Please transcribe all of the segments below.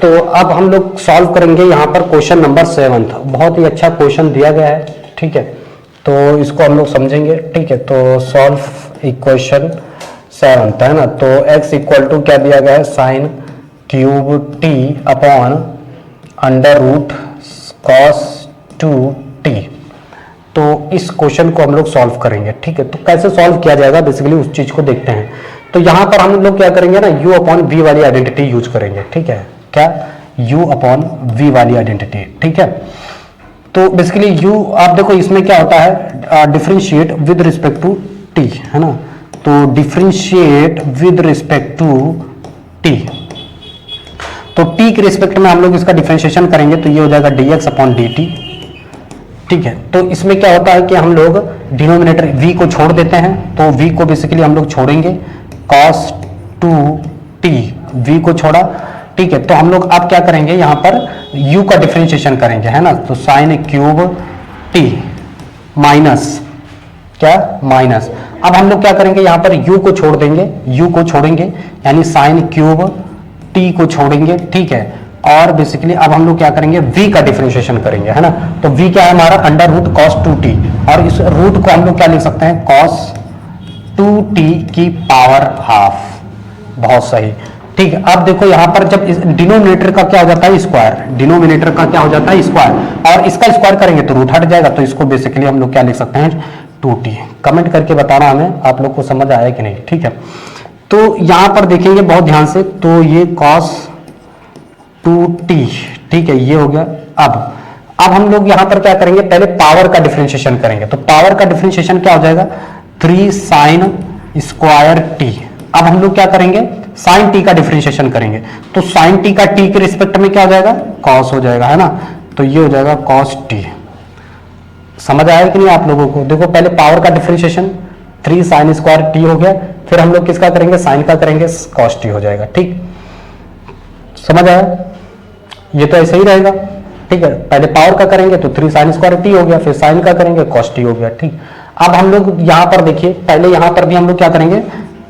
तो अब हम लोग सॉल्व करेंगे यहाँ पर क्वेश्चन नंबर 7। बहुत ही अच्छा क्वेश्चन दिया गया है, ठीक है। तो इसको हम लोग समझेंगे, ठीक है। तो सॉल्व इक्वेशन 7 है ना। तो x इक्वल टू क्या दिया गया है, sine cube t upon under root cos 2t। तो इस क्वेश्चन को हम लोग सॉल्व करेंगे, ठीक है। तो कैसे सॉल्व किया जाएगा बेसिकली उस चीज को देखते हैं। तो यहाँ पर हम लोग क्या करेंगे ना, u अपॉन वी वाली आइडेंटिटी यूज करेंगे, ठीक है। क्या, u अपॉन वी वाली आइडेंटिटी, ठीक है। तो बेसिकली u, आप देखो इसमें क्या होता है, differentiate with respect to t, है ना। तो differentiate with respect to t, तो t के रिस्पेक्ट में हम लोग इसका डिफरेंशिएशन करेंगे तो ये हो जाएगा dx अपॉन dt, ठीक है। तो इसमें क्या होता है कि हम लोग डिनोमिनेटर v को छोड़ देते हैं, तो v को बेसिकली हम लोग छोड़ेंगे, cos 2t v को छोड़ा, ठीक है। तो हम लोग अब क्या करेंगे, यहाँ पर u का डिफरेंशिएशन करेंगे, है ना। तो साइन क्यूब t माइनस क्या, माइनस, अब हम लोग क्या करेंगे, यहाँ पर u को छोड़ देंगे, u को छोड़ेंगे यानी साइन क्यूब t को छोड़ेंगे, ठीक है। और बेसिकली अब हम लोग क्या करेंगे, v का डिफरेंशिएशन करेंगे, है ना। तो v क्या है हमारा, अंडर रूट cos 2t, और इस रूट को हम लोग क्या लिख सकते हैं, cos 2t की पावर हाफ। बहुत सही, ठीक है। अब देखो यहाँ पर जब इस डिनोमिनेटर का क्या हो जाता है, स्क्वायर, डिनोमिनेटर का क्या हो जाता है, स्क्वायर, और इसका स्क्वायर करेंगे तो रूट हट जाएगा। तो इसको बेसिकली हम लोग क्या लिख सकते हैं, 2t। कमेंट करके बताना हमें आप लोग को समझ आया कि नहीं, ठीक है। तो यहाँ पर देखेंगे बहुत ध्यान से, तो ये cos 2t, ठीक है, ये हो गया। अब हम लोग यहाँ पर क्या करेंगे, पहले पावर का डिफरेंशिएशन करेंगे। तो पावर का डिफरेंशिएशन क्या हो जाएगा, 3 साइन स्क्वायर t। अब हम लोग क्या करेंगे, साइन t का डिफरेंशिएशन करेंगे। तो साइन t का t के रिस्पेक्ट में क्या हो जाएगा, cos हो जाएगा, है ना। तो ये हो जाएगा cos t। समझ आया कि नहीं आप लोगों को। देखो पहले पावर का डिफरेंशिएशन 3 साइन स्क्वायर t हो गया, फिर हम लोग किसका करेंगे, साइन का करेंगे, cos t हो जाएगा, ठीक। समझ आया, ये तो ऐसे ही रहेगा, ठीक है। पहले पावर का करेंगे तो 3 साइन स्क्वायर t हो गया, फिर साइन का करेंगे cos t हो गया, ठीक। अब हम लोग यहाँ पर देखिए, पहले यहाँ पर भी हम लोग क्या करेंगे,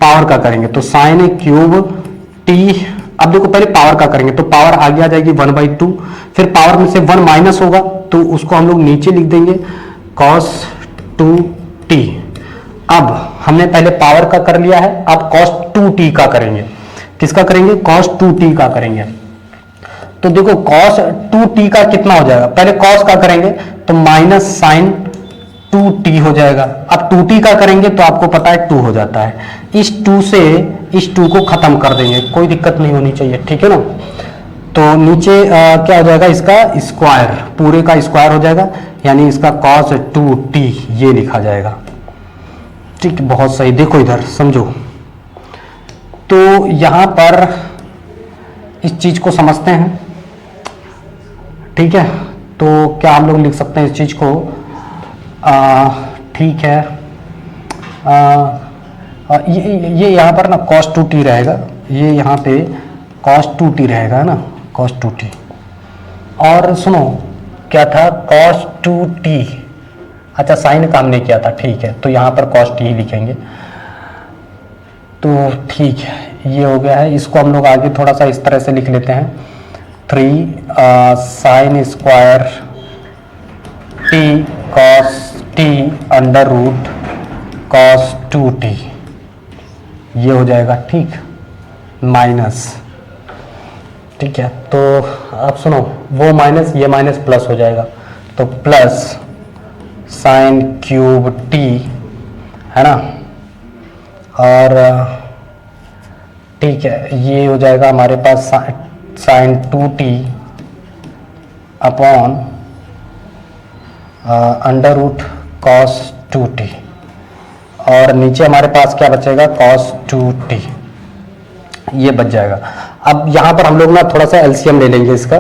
पावर का करेंगे। तो साइन क्यूब t, अब देखो पहले पावर का करेंगे तो पावर आगे आ जाएगी 1/2, फिर पावर में से 1 माइनस होगा तो उसको हम लोग नीचे लिख देंगे, cos 2t। अब हमने पहले पावर का कर लिया है, अब cos 2t का करेंगे। किसका करेंगे, cos 2t का करेंगे। तो देखो cos 2t का कितना हो जाएगा, पहले cos का करेंगे तो माइनस साइन 2t हो जाएगा। अब 2t का करेंगे तो आपको पता है 2 हो जाता है, इस 2 से इस 2 को खत्म कर देंगे, कोई दिक्कत नहीं होनी चाहिए, ठीक है ना। तो नीचे क्या हो जाएगा, इसका स्क्वायर, पूरे का स्क्वायर हो जाएगा, यानी इसका cos 2t ये लिखा जाएगा, ठीक। बहुत सही, देखो इधर समझो। तो यहां पर इस चीज को समझते हैं, ठीक है। तो क्या हम लोग लिख सकते हैं इस चीज को, ठीक है, ये यहाँ पर ना cos 2t रहेगा, ये यहाँ पे cos 2t रहेगा, है ना, cos 2t। और सुनो क्या था, cos 2t, अच्छा साइन काम नहीं किया था, ठीक है। तो यहाँ पर cos t ही लिखेंगे, तो ठीक है, ये हो गया है। इसको हम लोग आगे थोड़ा सा इस तरह से लिख लेते हैं, 3 sine square t cos t under root cos 2t, ये हो जाएगा, ठीक, माइनस, ठीक है। तो आप सुनो, वो माइनस ये माइनस प्लस हो जाएगा, तो प्लस साइन क्यूब t, है ना। और ठीक है, ये हो जाएगा हमारे पास sine 2t upon under root cos 2t, और नीचे हमारे पास क्या बचेगा, cos 2t, ये बच जाएगा। अब यहाँ पर हम लोग ना थोड़ा सा एलसीएम ले लेंगे इसका,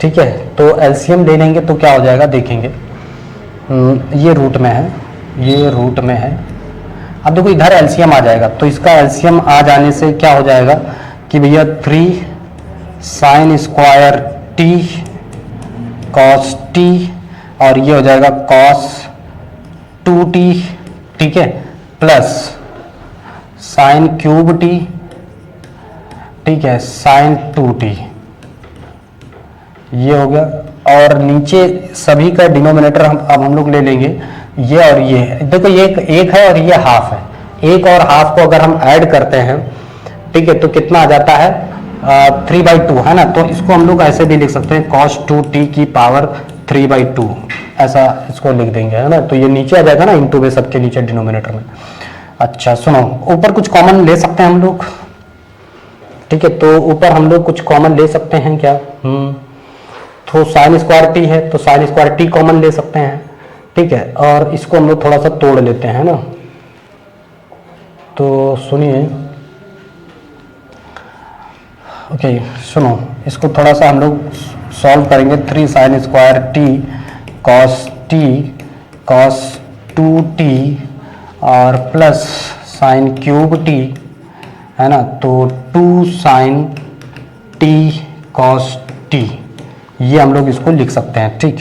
ठीक है। तो एलसीएम ले लेंगे तो क्या हो जाएगा, देखेंगे, ये रूट में है, ये रूट में है। अब देखो इधर एलसीएम आ जाएगा, तो इसका एलसीएम आ जाने से क्या हो जाएगा कि भैया 3 sine square t cos t, और ये हो जाएगा cos 2t, ठीक है, प्लस साइन क्यूब t, ठीक है, साइन 2t, ये हो गया। और नीचे सभी का डिनोमिनेटर अब हम लोग ले लेंगे, ये और ये। देखो ये एक है और ये हाफ है, एक और हाफ को अगर हम ऐड करते हैं, ठीक है, तो कितना आ जाता है 3/2 है ना। तो इसको हम लोग ऐसे भी लिख सकते हैं cos 2t की पावर 3/2, ऐसा इसको लिख देंगे है ना। तो ये नीचे आ जाएगा ना इंटू में, सबके नीचे डिनोमिनेटर में। अच्छा सुनो, ऊपर कुछ कॉमन ले सकते हैं हम लोग, ठीक है। तो ऊपर हम लोग कुछ कॉमन ले सकते हैं क्या? तो साइन स्क्वायर टी है, तो साइन स्क्वायर टी कॉमन ले सकते हैं, ठीक है। और इसको हम लोग थोड़ा सा तोड़ लेते हैं ना। तो सुनिए, ओके सुनो, इसको थोड़ा सा हम लोग सॉल्व करेंगे। 3 sine square T cos 2t और प्लस साइन क्यूब टी है ना। तो 2 साइन टी कॉस टी, ये हम लोग इसको लिख सकते हैं, ठीक।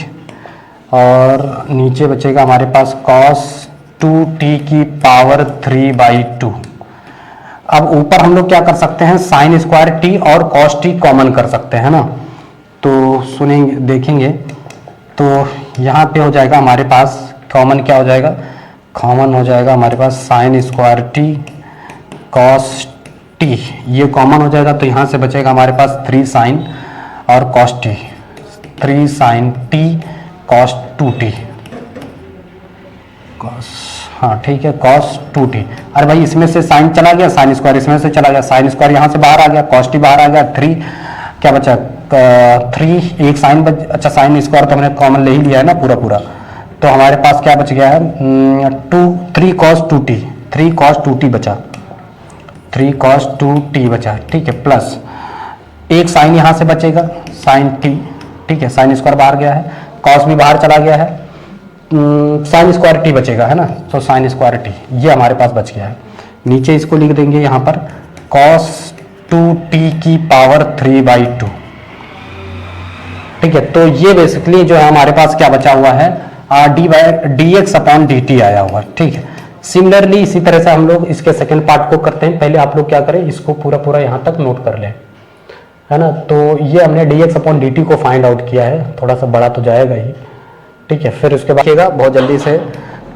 और नीचे बचेगा हमारे पास cos 2t की पावर 3/2। अब ऊपर हम लोग क्या कर सकते हैं, साइन स्क्वायर टी और cos t कॉमन कर सकते हैं ना। तो सुनेंगे, देखेंगे, तो यहाँ पे हो जाएगा हमारे पास कॉमन, क्या हो जाएगा, कॉमन हो जाएगा हमारे पास sine square t cos t, ये कॉमन हो जाएगा। तो यहाँ से बचेगा हमारे पास 3 साइन और cos t, 3 sine t cos 2t, हाँ ठीक है, cos 2t। अरे भाई इसमें से साइन चला गया, साइन स्क्वायर इसमें से चला गया, साइन स्क्वायर यहाँ से बाहर आ गया, cos t बाहर आ गया, 3 क्या बचा, 3 एक साइन अच्छा साइन स्क्वायर तो हमने कॉमन ले ही लिया है ना पूरा पूरा। तो हमारे पास क्या बच गया है 3 cos 2t, 3 cos 2t बचा, 3 cos 2t बचा, ठीक है। प्लस एक साइन यहाँ से बचेगा, साइन t, ठीक है, साइन स्क्वायर बाहर गया है, cos भी बाहर चला गया है, साइन स्क्वायर टी बचेगा है ना। तो साइन स्क्वायर टी ये हमारे पास बच गया है। नीचे इसको लिख देंगे यहाँ पर cos 2t की पावर 3/2, ठीक है। तो ये बेसिकली जो है हमारे पास क्या बचा हुआ है, dx/dt आया हुआ, ठीक है। सिमिलरली इसी तरह से हम लोग इसके सेकंड पार्ट को करते हैं। पहले आप लोग क्या करें, इसको पूरा पूरा यहाँ तक नोट कर लें, है ना। तो ये हमने dx/dt को फाइंड आउट किया है, थोड़ा सा बड़ा तो जाएगा ही, ठीक है। फिर उसके बाद बहुत जल्दी से,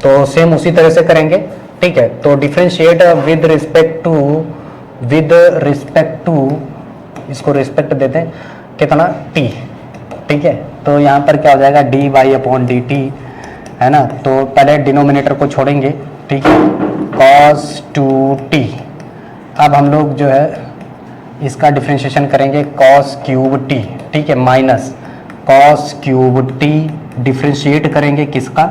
तो सेम उसी तरह से करेंगे, ठीक है। तो डिफरेंशिएट विद रिस्पेक्ट टू इसको रिस्पेक्ट देते हैं कितना t, ठीक है। तो यहाँ पर क्या हो जाएगा dy/dt है ना। तो पहले डिनोमिनेटर को छोड़ेंगे, ठीक है, cos 2t। अब हम लोग जो है इसका डिफरेंशिएशन करेंगे cos क्यूब t, ठीक है, minus cos cube t differentiate करेंगे किसका,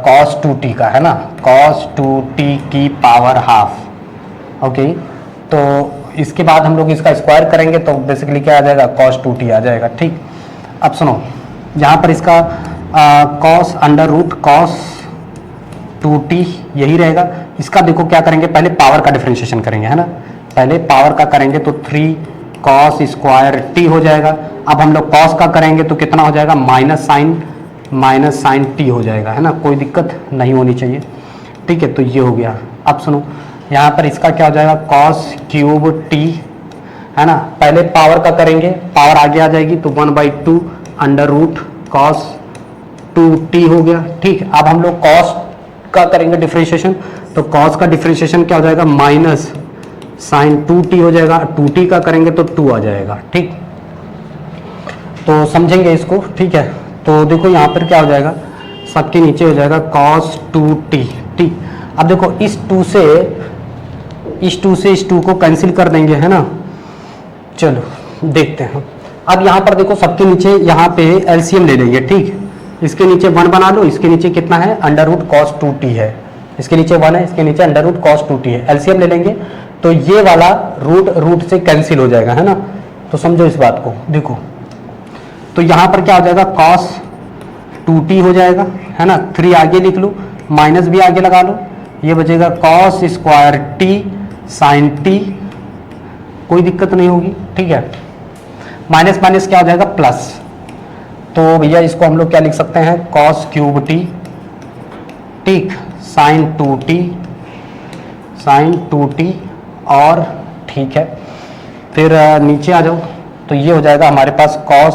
cos 2t का, है ना, cos 2t की पावर हाफ, ओके। तो इसके बाद हम लोग इसका स्क्वायर करेंगे तो बेसिकली क्या आ जाएगा, cos 2t आ जाएगा, ठीक। अब सुनो, यहाँ पर इसका cos √cos 2t यही रहेगा। इसका देखो क्या करेंगे, पहले पावर का डिफरेंशिएशन करेंगे, है ना। पहले पावर का करेंगे तो 3 cos स्क्वायर t हो जाएगा। अब हम लोग cos का करेंगे तो कितना हो जाएगा, माइनस साइन t हो जाएगा, है ना। कोई दिक्कत नहीं होनी चाहिए, ठीक है। तो ये हो गया। अब सुनो, यहाँ पर इसका क्या हो जाएगा, cos क्यूब t, है ना। पहले पावर का करेंगे, पावर आगे आ जाएगी तो 1/2 √cos 2t हो गया, ठीक। अब हम लोग cos का करेंगे डिफरेंशिएशन, तो cos का डिफरेंशिएशन क्या हो जाएगा, माइनस साइन 2t हो जाएगा, 2t का करेंगे तो 2 आ जाएगा, ठीक। तो समझेंगे इसको, ठीक है। तो देखो यहाँ पर क्या हो जाएगा, सबके नीचे हो जाएगा cos 2t, ठीक। अब देखो इस 2 से इस 2 को कैंसिल कर देंगे, है ना। चलो देखते हैं। अब यहाँ पर देखो सबके नीचे यहाँ पे एलसीएम ले लेंगे, ठीक। इसके नीचे 1 बना लो, इसके नीचे कितना है, √cos 2t है, इसके नीचे 1 है, इसके नीचे √cos 2t है। एलसीएम ले लेंगे तो ये वाला रूट से कैंसिल हो जाएगा, है ना। तो समझो इस बात को, देखो तो यहाँ पर क्या हो जाएगा, cos 2t हो जाएगा, है ना। 3 आगे लिख लो, माइनस भी आगे लगा लो, ये बचेगा cos square t sine t, कोई दिक्कत नहीं होगी, ठीक है। माइनस माइनस क्या हो जाएगा, प्लस। तो भैया इसको हम लोग क्या लिख सकते हैं, cos क्यूब t, ठीक, साइन 2t और ठीक है। फिर नीचे आ जाओ तो ये हो जाएगा हमारे पास cos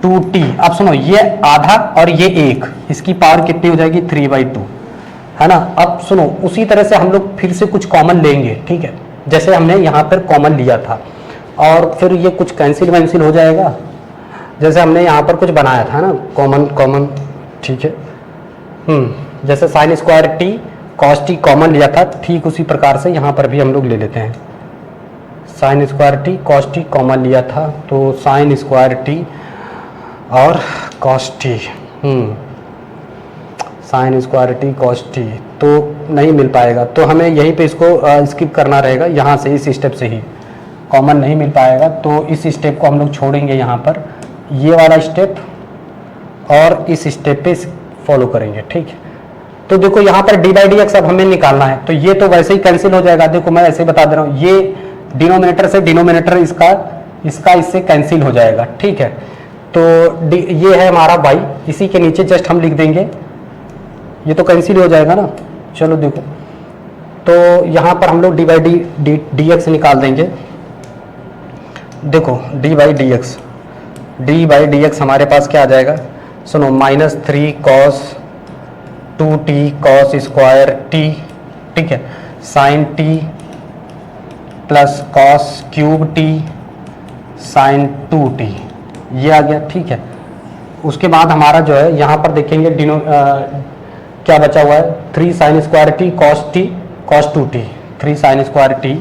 2t। अब सुनो, ये आधा और ये 1, इसकी पावर कितनी हो जाएगी 3/2, है ना। अब सुनो, उसी तरह से हम लोग फिर से कुछ कॉमन लेंगे, ठीक है, जैसे हमने यहाँ पर कॉमन लिया था, और फिर ये कुछ कैंसिल वैंसिल हो जाएगा, जैसे हमने यहाँ पर कुछ बनाया था ना, कॉमन कॉमन, ठीक है। जैसे sign square T cos T common लिया था, ठीक उसी प्रकार से यहाँ पर भी हम लोग ले लेते हैं। Sign square T cos T common लिया था, तो साइन स्क्वायर टी और cos T, sine square T cos T तो नहीं मिल पाएगा, तो हमें यहीं पे इसको स्किप करना रहेगा, यहाँ से इस स्टेप से ही कॉमन नहीं मिल पाएगा, तो इस स्टेप को हम लोग छोड़ेंगे यहाँ पर, ये वाला स्टेप और इस स्टेप पे फॉलो करेंगे, ठीक है। तो देखो यहाँ पर डी बाई डी एक्स अब हमें निकालना है, तो ये तो वैसे ही कैंसिल हो जाएगा, देखो मैं ऐसे बता दे रहा हूँ, ये डिनोमिनेटर से डिनोमिनेटर इसका इससे कैंसिल हो जाएगा, ठीक है। तो ये है हमारा y, इसी के नीचे जस्ट हम लिख देंगे, ये तो कैंसिल हो जाएगा ना। चलो देखो, तो यहाँ पर हम लोग डी बाई डी एक्स निकाल देंगे। देखो डी बाई डी एक्स हमारे पास क्या आ जाएगा, सुनो, -3 cos 2t cos square t, ठीक है, sine t plus cos cube t sine 2t, ये आ गया, ठीक है। उसके बाद हमारा जो है यहाँ पर देखेंगे क्या बचा हुआ है, 3 sine square T cos 2t, 3 sine square T,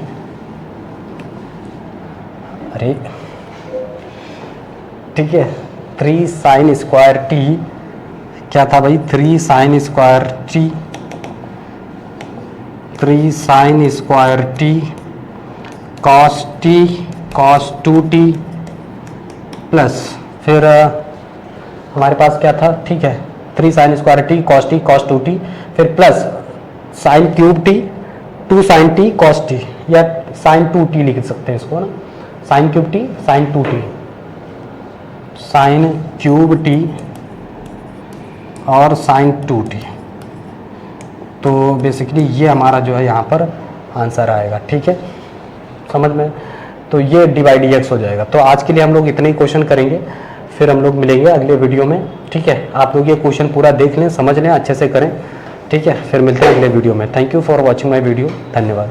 अरे ठीक है, 3 साइन स्क्वायर टी, क्या था भाई, 3 sine square T, 3 sine square T cos 2t plus फिर हमारे पास क्या था, ठीक है, 3 sine square T cos 2t, फिर plus sine cube t 2 sine t cos t, या साइन 2t लिख सकते हैं इसको ना, sine cube t sine 2t, sine cube t और साइन 2t, तो बेसिकली ये हमारा जो है यहाँ पर आंसर आएगा, ठीक है, समझ में। तो ये डी बाई डी एक्स हो जाएगा। तो आज के लिए हम लोग इतने ही क्वेश्चन करेंगे, फिर हम लोग मिलेंगे अगले वीडियो में, ठीक है। आप लोग ये क्वेश्चन पूरा देख लें, समझ लें, अच्छे से करें, ठीक है। फिर मिलते हैं अगले वीडियो में। Thank you for watching my video, धन्यवाद।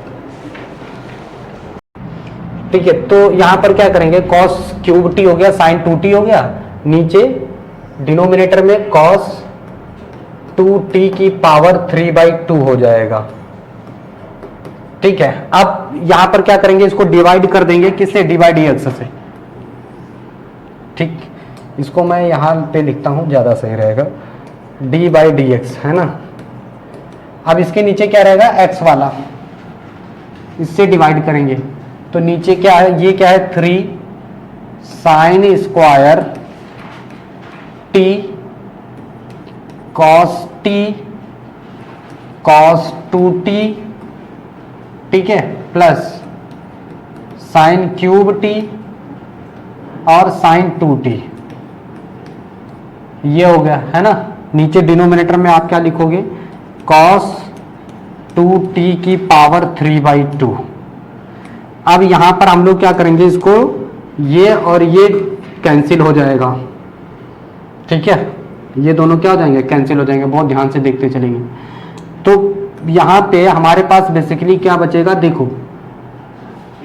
ठीक है, तो यहाँ पर क्या करेंगे, कॉस क्यूब टी हो गया, साइन 2t हो गया, नीचे डिनोमिनेटर में कॉस 2t की पावर 3/2 हो जाएगा, ठीक है। अब यहां पर क्या करेंगे, इसको डिवाइड कर देंगे, किससे, डी बाई डी एक्स से, ठीक। इसको मैं यहां पे लिखता हूं, ज्यादा सही रहेगा, डी बाई डी एक्स, है ना। अब इसके नीचे क्या रहेगा, एक्स वाला, इससे डिवाइड करेंगे, तो नीचे क्या है, ये क्या है, 3 sine square T cos 2t, ठीक है, प्लस साइन क्यूब टी और साइन 2t, ये हो गया, है ना। नीचे डिनोमिनेटर में आप क्या लिखोगे, कॉस 2t की पावर 3/2। अब यहां पर हम लोग क्या करेंगे, इसको ये और ये कैंसिल हो जाएगा, ठीक है, ये दोनों क्या हो जाएंगे, कैंसिल हो जाएंगे, बहुत ध्यान से देखते चलेंगे। तो यहाँ पे हमारे पास बेसिकली क्या बचेगा, देखो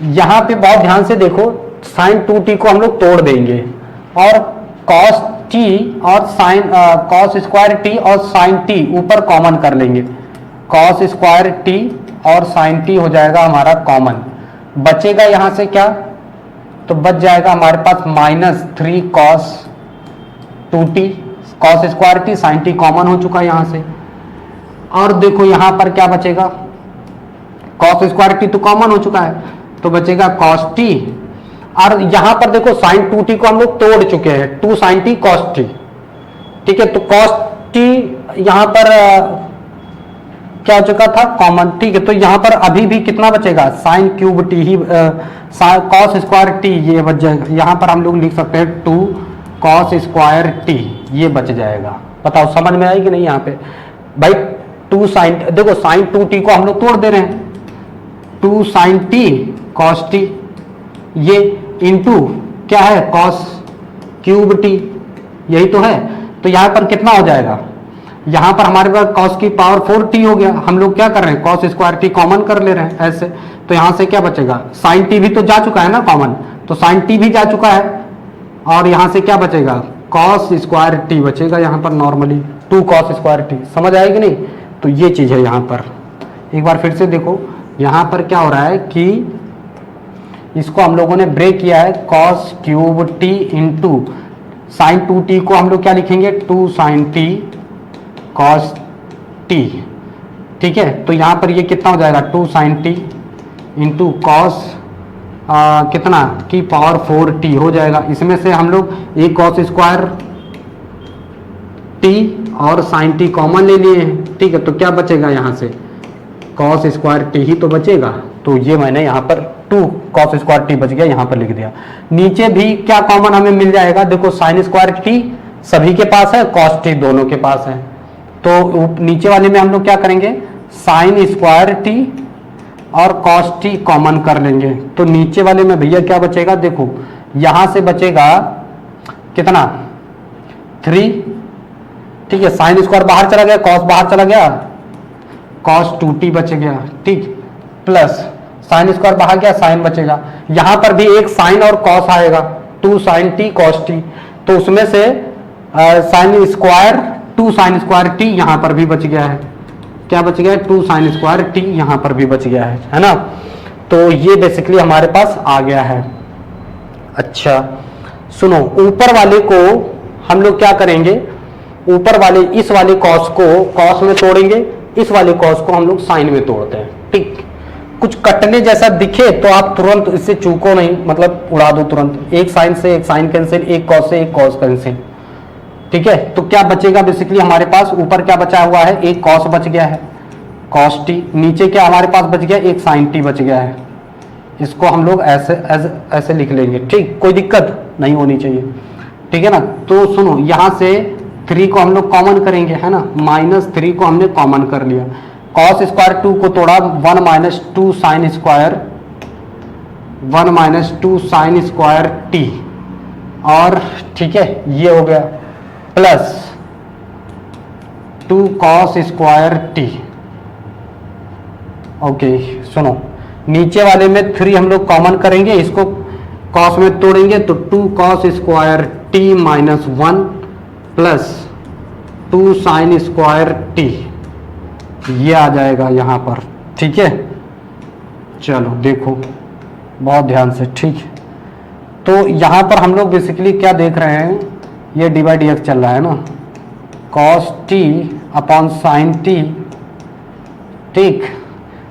यहाँ पे बहुत ध्यान से देखो, साइन 2t को हम लोग तोड़ देंगे और कॉस t और साइन कॉस स्क्वायर t और साइन t ऊपर कॉमन कर लेंगे, कॉस स्क्वायर t और साइन t हो जाएगा हमारा कॉमन, बचेगा यहाँ से क्या, तो बच जाएगा हमारे पास -3 cos 2t, cos square t sine t common हो चुका है यहाँ से, और देखो यहाँ पर क्या बचेगा, कॉस स्क्वायर टी तो कॉमन हो चुका है, तो बचेगा कॉस टी, और यहाँ पर देखो साइन 2t को हम लोग तोड़ चुके हैं, 2 साइन टी कॉस टी, ठीक है। तो कॉस टी यहाँ पर क्या हो चुका था, कॉमन, ठीक है। तो यहाँ पर अभी भी कितना बचेगा, साइन क्यूब टी ही, कॉस स्क्वायर टी ये बच जाएगा, यहाँ पर हम लोग लिख सकते हैं 2 कॉस स्क्वायर टी, ये बच जाएगा। बताओ समझ में आई कि नहीं, यहाँ पे भाई 2 साइन, देखो साइन 2t को हम लोग तोड़ दे रहे हैं, 2 साइन टी कॉस टी, ये इंटू क्या है, कॉस क्यूब टी, यही तो है। तो यहाँ पर कितना हो जाएगा, यहाँ पर हमारे पास cos की पावर 4t हो गया। हम लोग क्या कर रहे हैं, cos स्क्वायर t कॉमन कर ले रहे हैं ऐसे। तो यहाँ से क्या बचेगा, sin t भी तो जा चुका है ना कॉमन, तो sin t भी जा चुका है। और यहाँ से क्या बचेगा, cos स्क्वायर t बचेगा यहाँ पर नॉर्मली, 2 cos स्क्वायर t। समझ आएगी नहीं? तो ये चीज़ है यहाँ पर। एक बार फिर से देखो, यहाँ पर क्या हो रहा है कि इसको हम लोगों ने ब्रेक किया है, cos cube t into sine 2t को हम लोग क्या लिखेंगे, 2 sin t cos t। ठीक है, तो यहाँ पर ये कितना हो जाएगा, 2 sin t इंटू कॉस कितना की पावर 4t हो जाएगा। इसमें से हम लोग एक cos स्क्वायर t और sin t कॉमन ले लिए हैं। ठीक है, तो क्या बचेगा यहाँ से, cos स्क्वायर t ही तो बचेगा। तो ये मैंने यहाँ पर 2 cos स्क्वायर t बच गया, यहाँ पर लिख दिया। नीचे भी क्या कॉमन हमें मिल जाएगा, देखो sin स्क्वायर t सभी के पास है, cos t दोनों के पास है। तो नीचे वाले में हम लोग क्या करेंगे, sin स्क्वायर t और cos t कॉमन कर लेंगे। तो नीचे वाले में भैया क्या बचेगा, देखो यहां से बचेगा कितना, 3। ठीक है, sin स्क्वायर बाहर चला गया, cos बाहर चला गया, cos 2t बच गया। ठीक, प्लस sin स्क्वायर बाहर गया, sin बचेगा। यहां पर भी एक sin और cos आएगा, 2 sin t cos t। तो उसमें से sin square 2 sin square t यहां पर भी बच गया है। क्या बच गया है, 2 sin स्क्वायर t यहां पर भी बच गया है ना। तो ये बेसिकली हमारे पास आ गया है। अच्छा सुनो, ऊपर वाले को हम लोग क्या करेंगे, ऊपर वाले इस वाले cos को cos में तोड़ेंगे, इस वाले cos को हम लोग sin में तोड़ते हैं। ठीक, कुछ कटने जैसा दिखे तो आप तुरंत इससे चूको नहीं, मतलब उड़ा दो तुरंत, एक sin से एक sin कैंसिल, एक cos से एक cos कैंसिल। ठीक है, तो क्या बचेगा, बेसिकली हमारे पास ऊपर क्या बचा हुआ है, एक cos बच गया है, cos t। नीचे क्या हमारे पास बच गया, एक sin t बच गया है। इसको हम लोग ऐसे लिख लेंगे। ठीक, कोई दिक्कत नहीं होनी चाहिए। ठीक है ना। तो सुनो, यहां से 3 को हम लोग कॉमन करेंगे, है ना, -3 को हमने कॉमन कर लिया। cos स्क्वायर 2 को तोड़ा, 1 - 2 sin square, 1 - 2 sin square t। और ठीक है, ये हो गया, plus 2 cos square t। Okay सुनो, नीचे वाले में 3 हम लोग कॉमन करेंगे, इसको cos में तोड़ेंगे तो 2 cos square t -1 plus 2 sin square t, ये आ जाएगा यहाँ पर। ठीक है, चलो देखो बहुत ध्यान से। ठीक, तो यहाँ पर हम लोग बेसिकली क्या देख रहे हैं, ये dy/dx चल रहा है ना, cos t upon sin t। ठीक,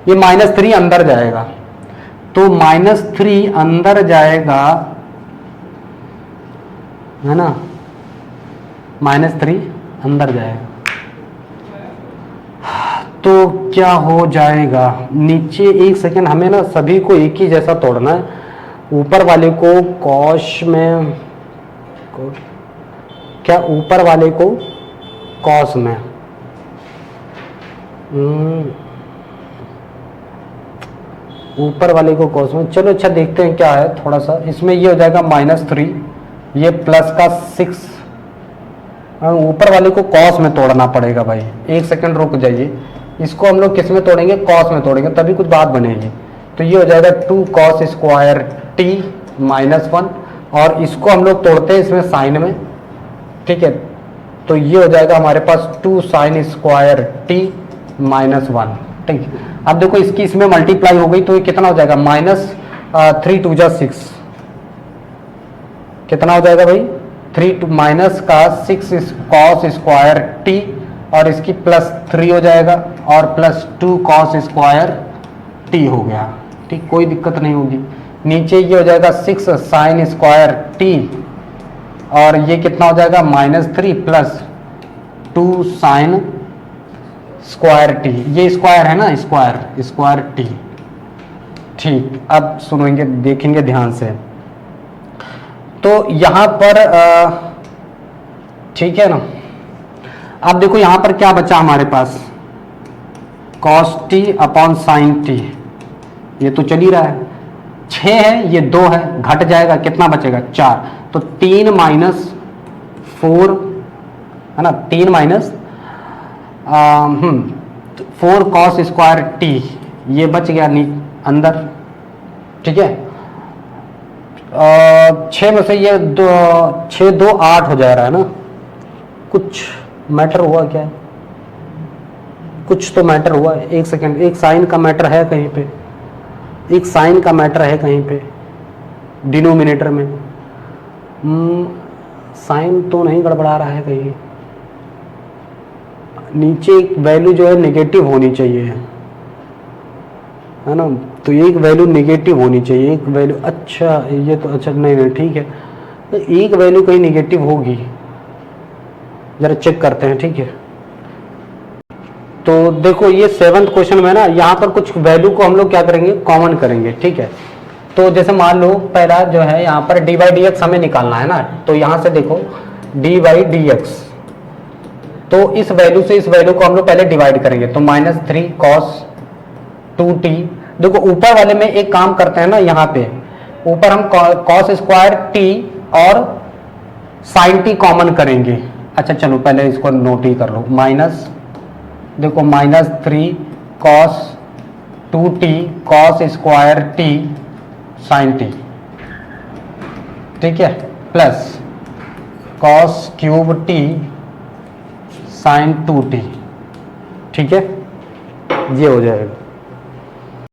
ये -3 अंदर जाएगा, तो -3 अंदर जाएगा, है ना, -3 अंदर जाएगा। तो क्या हो जाएगा, नीचे एक सेकेंड, हमें ना सभी को एक ही जैसा तोड़ना है। ऊपर वाले को cos में, क्या ऊपर वाले को cos में, ऊपर वाले को cos में, चलो अच्छा देखते हैं क्या है थोड़ा सा। इसमें ये हो जाएगा -3, ये प्लस का 6। ऊपर वाले को cos में तोड़ना पड़ेगा भाई, एक सेकंड रुक जाइए। इसको हम लोग किस में तोड़ेंगे, cos में तोड़ेंगे, तभी कुछ बात बनेगी। तो ये हो जाएगा 2 cos स्क्वायर t -1, और इसको हम लोग तोड़ते हैं इसमें sin में। ठीक है, तो ये हो जाएगा हमारे पास 2 sin स्क्वायर t -1। ठीक, अब देखो इसकी इसमें मल्टीप्लाई हो गई, तो ये कितना हो जाएगा, -3 2 जा 6, कितना हो जाएगा भाई, 3 माइनस का 6 cos स्क्वायर t, और इसकी +3 हो जाएगा, और +2 cos स्क्वायर t हो गया। ठीक, कोई दिक्कत नहीं होगी। नीचे ये हो जाएगा 6 sin स्क्वायर t, और ये कितना हो जाएगा, -3 + 2 sin स्क्वायर t। ये स्क्वायर है ना, स्क्वायर t। ठीक, अब सुनेंगे, देखेंगे ध्यान से। तो यहां पर ठीक है ना, अब देखो यहां पर क्या बचा हमारे पास, cos t upon sin t, ये तो चल ही रहा है। 6 है, ये 2 है, घट जाएगा, कितना बचेगा, 4। तो 3 - 4 है ना, 3 माइनस 4 कॉस स्क्वायर टी, ये बच गया अंदर, ठीक है। 6 में से ये 6 2 8 हो जा रहा है ना, कुछ मैटर हुआ क्या, कुछ तो मैटर हुआ है। एक सेकेंड, एक साइन का मैटर है कहीं पे, एक साइन का मैटर है कहीं पे डिनोमिनेटर में। साइन तो नहीं गड़बड़ा रहा है कहीं, नीचे एक वैल्यू जो है नेगेटिव होनी चाहिए, है ना, तो एक वैल्यू नेगेटिव होनी चाहिए, एक वैल्यू, अच्छा ये तो अच्छा नहीं नहीं ठीक है, तो एक वैल्यू कहीं नेगेटिव होगी, जरा चेक करते हैं, ठीक है। तो देखो ये 7th क्वेश्चन में ना, यहाँ पर कुछ वैल्यू को हम लोग क्या करेंगे, कॉमन करेंगे, ठीक है। तो जैसे मान लो पहला जो है यहाँ पर डी बाई डी एक्स हमें निकालना है ना, तो यहाँ से देखो डी बाई डी एक्स, तो इस वैल्यू से इस वैल्यू को हम लोग पहले डिवाइड करेंगे, तो -3 cos 2t। देखो ऊपर वाले में एक काम करते हैं ना, यहाँ पे ऊपर हम cos स्क्वायर t और sin t कॉमन करेंगे। अच्छा चलो पहले इसको नोट ही कर लो, माइनस देखो -3 cos 2t cos square t sin t, ठीक है, plus cos cube t sin 2t, ठीक है, ये हो जाएगा।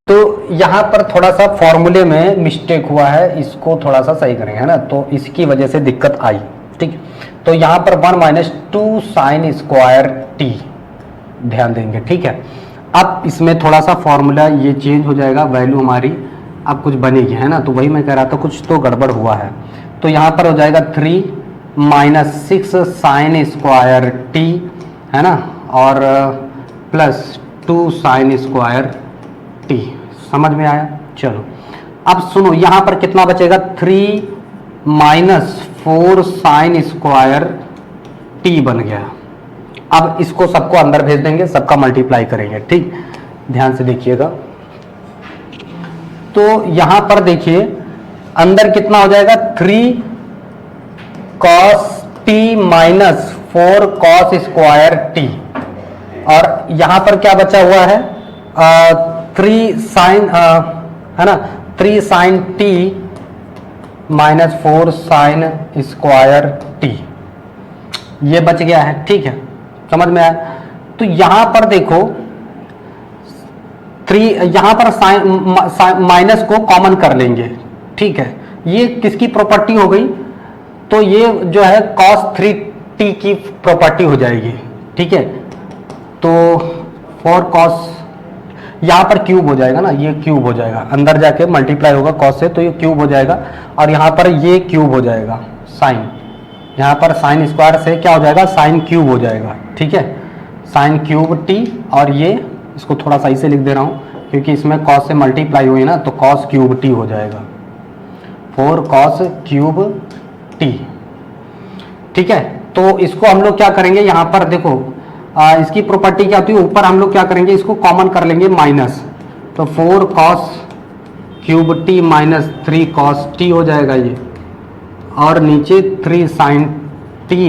तो यहाँ पर थोड़ा सा फॉर्मूले में मिस्टेक हुआ है, इसको थोड़ा सा सही करेंगे, है ना, तो इसकी वजह से दिक्कत आई, ठीक। तो यहाँ पर 1 - 2 sin स्क्वायर t ध्यान देंगे, ठीक है। अब इसमें थोड़ा सा फॉर्मूला ये चेंज हो जाएगा, वैल्यू हमारी अब कुछ बनेगी, है ना, तो वही मैं कह रहा था कुछ तो गड़बड़ हुआ है। तो यहाँ पर हो जाएगा 3 - 6 sin स्क्वायर t, है ना, और प्लस 2 sin स्क्वायर t, समझ में आया। चलो अब सुनो, यहाँ पर कितना बचेगा, 3 - 4 sin स्क्वायर t बन गया। अब इसको सबको अंदर भेज देंगे, सबका मल्टीप्लाई करेंगे, ठीक, ध्यान से देखिएगा। तो यहां पर देखिए अंदर कितना हो जाएगा, 3 cos t - 4 cos square t, और यहां पर क्या बचा हुआ है, 3 sin, है ना, 3 sin t - 4 sin square t, ये बच गया है, ठीक है, समझ में आया। तो यहां पर देखो 3, यहां पर माइनस को कॉमन कर लेंगे, ठीक है, ये किसकी प्रॉपर्टी हो गई, तो ये जो है cos 3t की प्रॉपर्टी हो जाएगी, ठीक है। तो 4 cos, यहां पर क्यूब हो जाएगा ना, ये क्यूब हो जाएगा, अंदर जाके मल्टीप्लाई होगा cos से, तो ये क्यूब हो जाएगा, और यहां पर ये क्यूब हो जाएगा साइन, यहाँ पर साइन स्क्वायर से क्या हो जाएगा, साइन क्यूब हो जाएगा, ठीक है, साइन क्यूब t, और ये इसको थोड़ा सा इसे लिख दे रहा हूँ क्योंकि इसमें cos से मल्टीप्लाई हुई ना, तो cos क्यूब t हो जाएगा, 4 cos क्यूब t, ठीक है। तो इसको हम लोग क्या करेंगे, यहाँ पर देखो इसकी प्रॉपर्टी क्या होती है, ऊपर हम लोग क्या करेंगे, इसको कॉमन कर लेंगे माइनस, तो 4 cos cube t - 3 cos t हो जाएगा ये, और नीचे 3 sin t -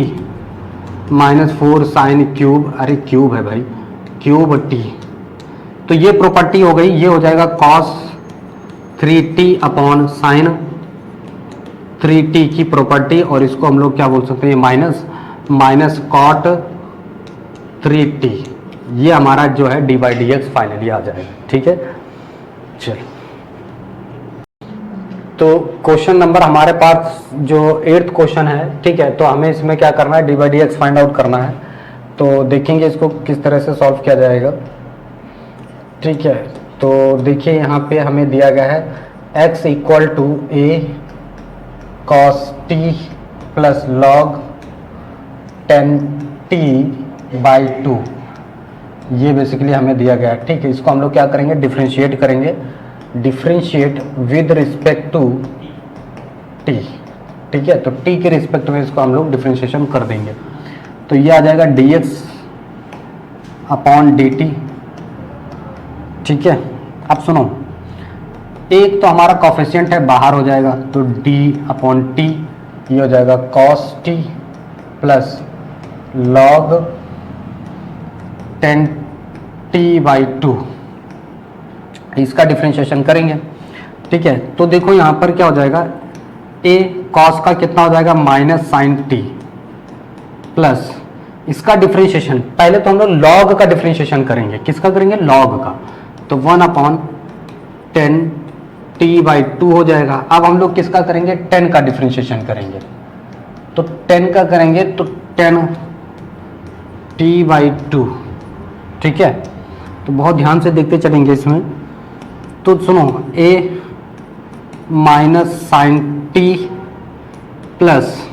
4 sin क्यूब, अरे क्यूब है भाई, क्यूब t, तो ये प्रॉपर्टी हो गई, ये हो जाएगा cos 3t upon sin 3t की प्रॉपर्टी, और इसको हम लोग क्या बोल सकते हैं, माइनस cot 3t, ये हमारा जो है d by d x finally आ जाएगा, ठीक है। चलो तो क्वेश्चन नंबर हमारे पास जो 8th क्वेश्चन है, ठीक है, तो हमें इसमें क्या करना है, d by d x find out करना है। तो देखेंगे इसको किस तरह से सॉल्व किया जाएगा, ठीक है। तो देखिए यहाँ पे हमें दिया गया है x = a cos t plus log 10t/2, ये बेसिकली हमें दिया गया है, ठीक है। इसको हम लोग क्या करेंगे, डिफ्रेंशिएट करेंगे, differentiate with respect to t, ठीक है। तो t के रिस्पेक्ट में इसको हम लोग डिफ्रेंशिएशन कर देंगे, तो ये आ जाएगा dx अपॉन dt, ठीक है। अब सुनो, एक तो हमारा कॉफिशिएंट है बाहर हो जाएगा, तो d अपॉन t, ये हो जाएगा cos t plus log 10t/2, इसका डिफ्रेंशिएशन करेंगे। ठीक है, तो देखो यहाँ पर क्या हो जाएगा, a cos का कितना हो जाएगा माइनस साइन टी, प्लस इसका डिफ्रेंशिएशन, पहले तो हम लोग log का डिफ्रेंशिएशन करेंगे। किसका करेंगे, log का, तो 1/10t/2 हो जाएगा। अब हम लोग किसका करेंगे, 10 का डिफ्रेंशिएशन करेंगे, तो 10 का करेंगे तो 10t/2। ठीक है, तो बहुत ध्यान से देखते चलेंगे इसमें। तो सुनो, a minus sine t plus,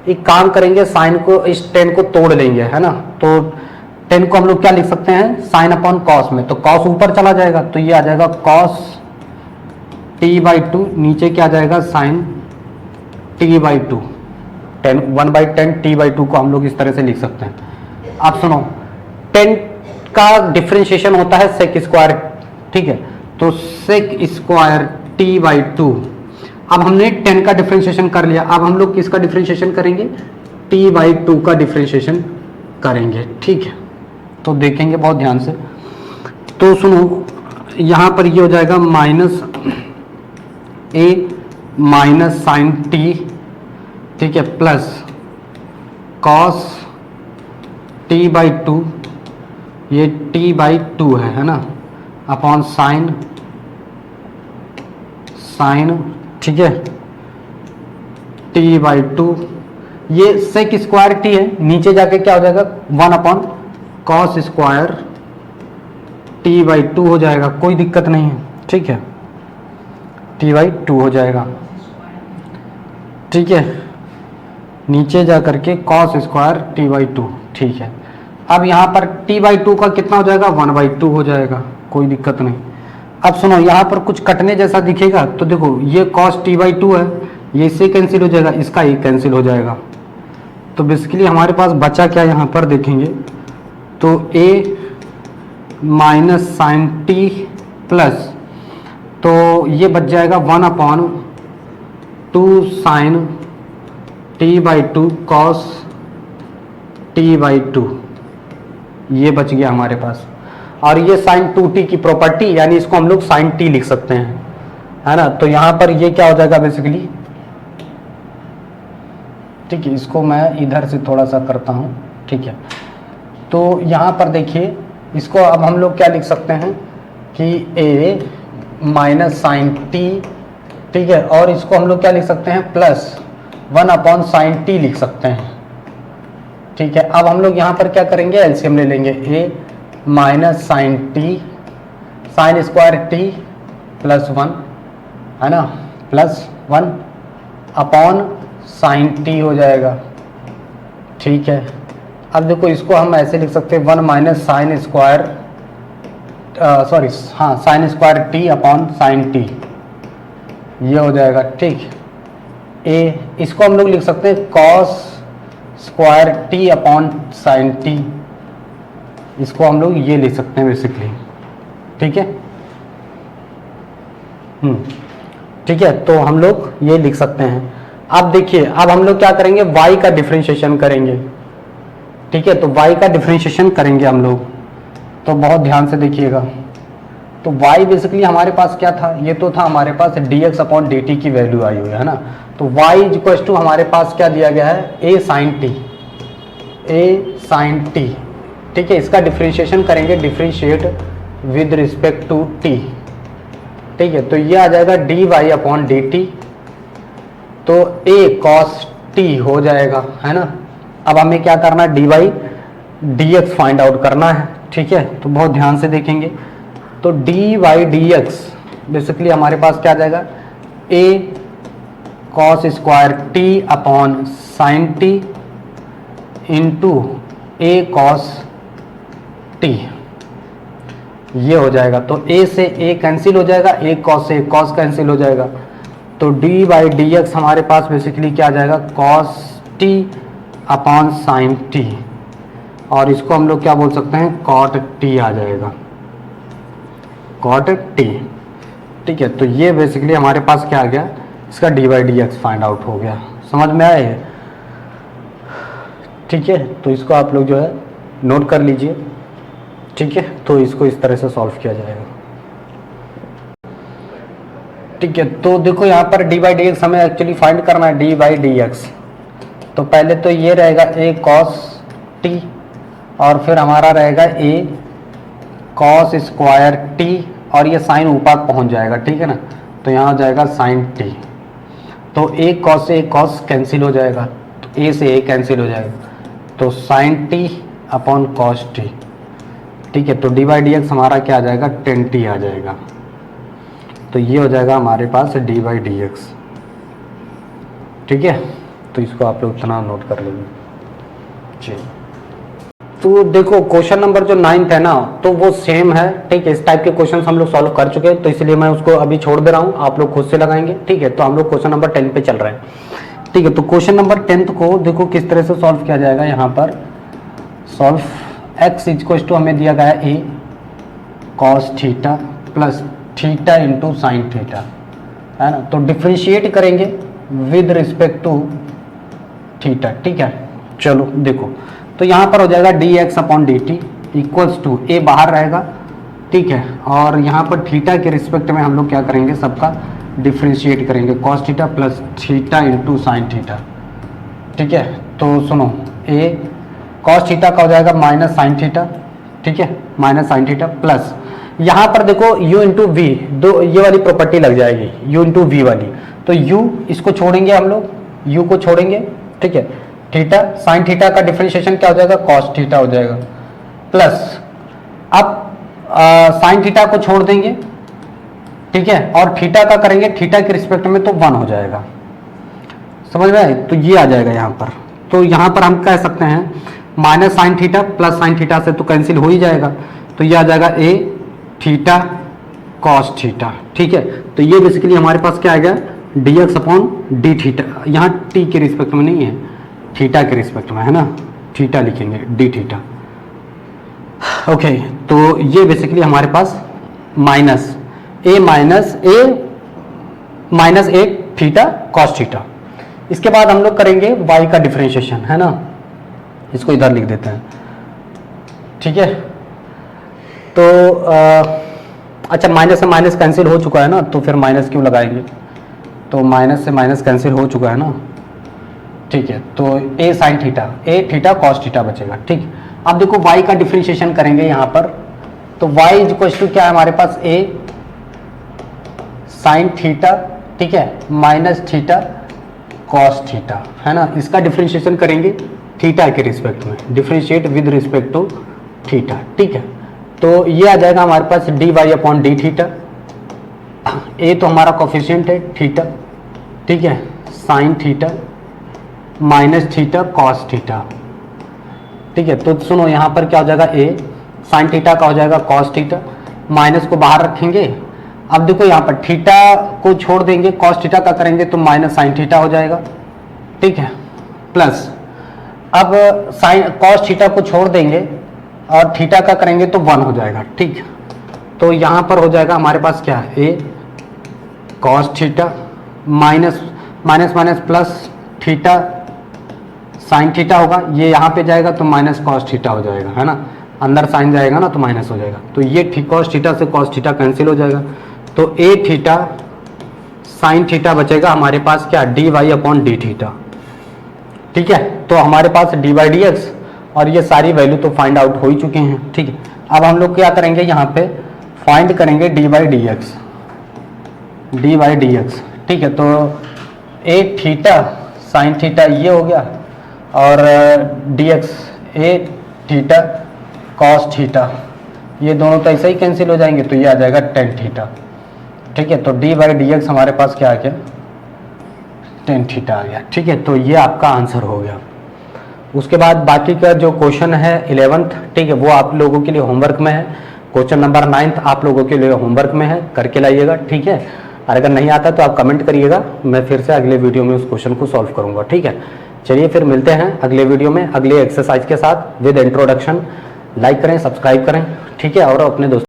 एक काम करेंगे, साइन को, इस 10 को तोड़ लेंगे, है ना। तो 10 को हम लोग क्या लिख सकते हैं, साइन अपॉन कॉस में, तो कॉस ऊपर चला जाएगा, तो ये आ जाएगा कॉस t/2, नीचे क्या आ जाएगा साइन t/2। 1/10 t/2 को हम लोग इस तरह से लिख सकते हैं। अब सुनो, 10 का डिफ्रेंशिएशन होता है सेक स्क्वायर। ठीक है, तो सेक स्क्वायर t/2। अब हमने 10 का डिफ्रेंशिएशन कर लिया, अब हम लोग किसका डिफ्रेंशिएशन करेंगे, t/2 का डिफ्रेंशिएशन करेंगे। ठीक है, तो देखेंगे बहुत ध्यान से। तो सुनो, यहाँ पर ये हो जाएगा minus a minus sine t, ठीक है, प्लस कॉस t/2, ये t/2 है ना, अपॉन साइन, ठीक है, t/2, ये सेक स्क्वायर t है, नीचे जाके क्या हो जाएगा 1/cos स्क्वायर t/2 हो जाएगा, कोई दिक्कत नहीं है। ठीक है, t/2 हो जाएगा। ठीक है, नीचे जा करके cos स्क्वायर t/2। ठीक है, अब यहाँ पर t/2 का कितना हो जाएगा, 1/2 हो जाएगा, कोई दिक्कत नहीं। अब सुनो, यहाँ पर कुछ कटने जैसा दिखेगा, तो देखो ये cos t/2 है, ये इससे कैंसिल हो जाएगा, इसका ही कैंसिल हो जाएगा। तो बेसिकली हमारे पास बचा क्या, यहाँ पर देखेंगे तो a minus sine t plus, तो ये बच जाएगा 1/2 साइन t/2 cos t/2, ये बच गया हमारे पास। और ये साइन 2t की प्रॉपर्टी, यानी इसको हम लोग साइन t लिख सकते हैं, है ना। तो यहाँ पर ये क्या हो जाएगा बेसिकली, ठीक है, इसको मैं इधर से थोड़ा सा करता हूँ। ठीक है, तो यहाँ पर देखिए, इसको अब हम लोग क्या लिख सकते हैं कि a माइनस साइन टी, ठीक है, और इसको हम लोग क्या लिख सकते हैं, प्लस 1/sin t लिख सकते हैं। ठीक है, अब हम लोग यहाँ पर क्या करेंगे, एलसीएम ले लेंगे, a minus sine t, sine square t plus 1, है ना, प्लस 1/sin t हो जाएगा। ठीक है, अब देखो इसको हम ऐसे लिख सकते हैं 1 माइनस साइन स्क्वायर, सॉरी हाँ, sign square T upon sine T, ये हो जाएगा। ठीक, ए, इसको हम लोग लिख सकते हैं cos square T upon sine T, इसको हम लोग ये लिख सकते हैं बेसिकली। ठीक है, ठीक है, तो हम लोग ये लिख सकते हैं। अब देखिए, अब हम लोग क्या करेंगे, y का डिफरेंशिएशन करेंगे। ठीक है, तो y का डिफरेंशिएशन करेंगे हम लोग, तो बहुत ध्यान से देखिएगा। तो y बेसिकली हमारे पास क्या था, ये तो था हमारे पास dx/dt की वैल्यू आई हुई है ना। तो y इक्वल्स टू हमारे पास क्या दिया गया है, a sin t। ठीक है, इसका डिफरेंशिएशन करेंगे, differentiate with respect to t। ठीक है, तो ये आ जाएगा dy/dt, तो a cos t हो जाएगा, है ना। अब हमें क्या करना है, dy/dx फाइंड आउट करना है। ठीक है, तो बहुत ध्यान से देखेंगे, तो dy/dx बेसिकली हमारे पास क्या आ जाएगा, a cos square t upon sine t into a cos t, ये हो जाएगा। तो a से a कैंसिल हो जाएगा, a cos से cos कैंसिल हो जाएगा, तो dy/dx हमारे पास बेसिकली क्या आ जाएगा, cos t upon sine t, और इसको हम लोग क्या बोल सकते हैं, cot t आ जाएगा, cot t। ठीक है, तो ये बेसिकली हमारे पास क्या आ गया, इसका dy/dx फाइंड आउट हो गया। समझ में आया है? ठीक है, तो इसको आप लोग जो है नोट कर लीजिए। ठीक है, तो इसको इस तरह से सॉल्व किया जाएगा। ठीक है, तो देखो यहाँ पर डी बाई डी एक्स हमें एक्चुअली फाइंड करना है, डी बाई डी एक्स। तो पहले तो ये रहेगा ए कॉस टी, और फिर हमारा रहेगा ए कॉस स्क्वायर टी, और ये साइन ऊपर पहुंच जाएगा। ठीक है ना, तो यहाँ हो जाएगा साइन टी। तो ए कॉस से ए कॉस कैंसिल हो जाएगा, तो ए से ए कैंसिल हो जाएगा, तो sine t upon cos t. ठीक है, तो डी बाई डी एक्स हमारा क्या आ जाएगा, टेन टी आ जाएगा। तो ये हो जाएगा हमारे पास डी बाई डी एक्स। ठीक है, तो इसको आप लोग इतना नोट कर लेंगे जी। तो देखो क्वेश्चन नंबर जो 9th है ना, तो वो सेम है। ठीक है, इस टाइप के क्वेश्चन हम लोग सॉल्व कर चुके हैं, तो इसलिए मैं उसको अभी छोड़ दे रहा हूँ, आप लोग खुद से लगाएंगे। ठीक है, तो हम लोग क्वेश्चन नंबर 10 पे चल रहे हैं। ठीक है, तो क्वेश्चन नंबर 10 को देखो किस तरह से सॉल्व किया जाएगा। यहाँ पर सॉल्व एक्स इक्वल टू हमें दिया गया a cos theta plus theta into sine theta, है ना। तो डिफ्रेंशिएट करेंगे विद रिस्पेक्ट टू थीटा। ठीक है, चलो देखो, तो यहाँ पर हो जाएगा d x upon d t equals to a बाहर रहेगा। ठीक है, और यहाँ पर थीटा के रिस्पेक्ट में हम लोग क्या करेंगे, सबका डिफ्रेंशिएट करेंगे, cos theta plus theta into sine theta. ठीक है, तो सुनो, ए कॉस थीटा का हो जाएगा माइनस साइन थीटा। ठीक है, माइनस साइन थीटा प्लस यहाँ पर देखो u इंटू वी, दो ये वाली प्रॉपर्टी लग जाएगी, u इंटू वी वाली। तो u इसको छोड़ेंगे हम लोग, u को छोड़ेंगे। ठीक है, थीटा साइन थीटा का डिफरेंशिएशन क्या हो जाएगा, कॉस थीटा हो जाएगा, प्लस अब साइन थीटा को छोड़ देंगे। ठीक है, और थीटा का करेंगे थीटा के रिस्पेक्ट में, तो 1 हो जाएगा। समझ में आए, तो ये आ जाएगा यहाँ पर। तो यहाँ पर हम कह सकते हैं minus sine theta plus sine theta से तो कैंसिल हो ही जाएगा, तो ये आ जाएगा ए थीटा कॉस थीटा। ठीक है, तो ये बेसिकली हमारे पास क्या आ गया, D x upon d theta. यहाँ टी के रिस्पेक्ट में नहीं है, थीटा के रिस्पेक्ट में है ना, थीटा लिखेंगे डी थीटा। ओके, तो ये बेसिकली हमारे पास माइनस ए थीटा कॉस थीटा। इसके बाद हम लोग करेंगे वाई का डिफरेंशिएशन, है ना, इसको इधर लिख देते हैं। ठीक है, तो अच्छा माइनस से माइनस कैंसिल हो चुका है ना, तो फिर माइनस क्यों लगाएंगे, तो माइनस से माइनस कैंसिल हो चुका है ना। ठीक है, तो ए साइन थीटा, ए थीटा कॉस थीटा बचेगा। ठीक, अब देखो y का डिफरेंशिएशन करेंगे यहाँ पर, तो y इक्वल टू क्या है हमारे पास, a साइन थीटा, ठीक है, माइनस थीटा कॉस थीटा, है ना। इसका डिफरेंशिएशन करेंगे थीटा के रिस्पेक्ट में, differentiate with respect to theta. ठीक है, तो ये आ जाएगा हमारे पास d y upon d theta. ए तो हमारा कोफिशिएंट है थीटा। ठीक है, sine theta minus theta cos theta. ठीक है, तो सुनो यहाँ पर क्या हो जाएगा, ए साइन थीटा का हो जाएगा कॉस थीटा, माइनस को बाहर रखेंगे। अब देखो यहाँ पर थीटा को छोड़ देंगे, कॉस थीटा का करेंगे तो माइनस साइन थीटा हो जाएगा। ठीक है, प्लस अब साइन कॉस थीटा को छोड़ देंगे और थीटा का करेंगे तो 1 हो जाएगा। ठीक, तो यहाँ पर हो जाएगा हमारे पास क्या, a cos theta minus minus minus plus theta sine theta होगा, ये यहाँ पे जाएगा तो माइनस कॉस थीटा हो जाएगा, है ना, अंदर साइन जाएगा ना तो माइनस हो जाएगा, तो ये कॉस थीटा से कॉस थीटा कैंसिल हो जाएगा, तो ए थीटा साइन थीटा बचेगा हमारे पास क्या, d y upon d theta. ठीक है, तो हमारे पास डी बाई डी एक्स और ये सारी वैल्यू तो फाइंड आउट हो ही चुके हैं। ठीक है, अब हम लोग क्या करेंगे, यहाँ पे फाइंड करेंगे D by d x, D by d x. ठीक है, तो ए थीटा साइन थीटा ये हो गया और डी एक्स ए थीटा कॉस थीटा, ये दोनों तो ऐसे ही कैंसिल हो जाएंगे, तो ये आ जाएगा टेन थीटा। ठीक है, तो डी बाई डी एक्स हमारे पास क्या आ गया, टेन थीटा आ गया। ठीक है, तो ये आपका आंसर हो गया। उसके बाद बाकी का जो क्वेश्चन है 11th, ठीक है, वो आप लोगों के लिए होमवर्क में है। क्वेश्चन नंबर 9th आप लोगों के लिए होमवर्क में है, करके लाइएगा। ठीक है, और अगर नहीं आता तो आप कमेंट करिएगा, मैं फिर से अगले वीडियो में उस क्वेश्चन को सॉल्व करूंगा। ठीक है, चलिए फिर मिलते हैं अगले वीडियो में अगले एक्सरसाइज के साथ विद इंट्रोडक्शन। लाइक करें, सब्सक्राइब करें, ठीक है, और अपने दोस्तों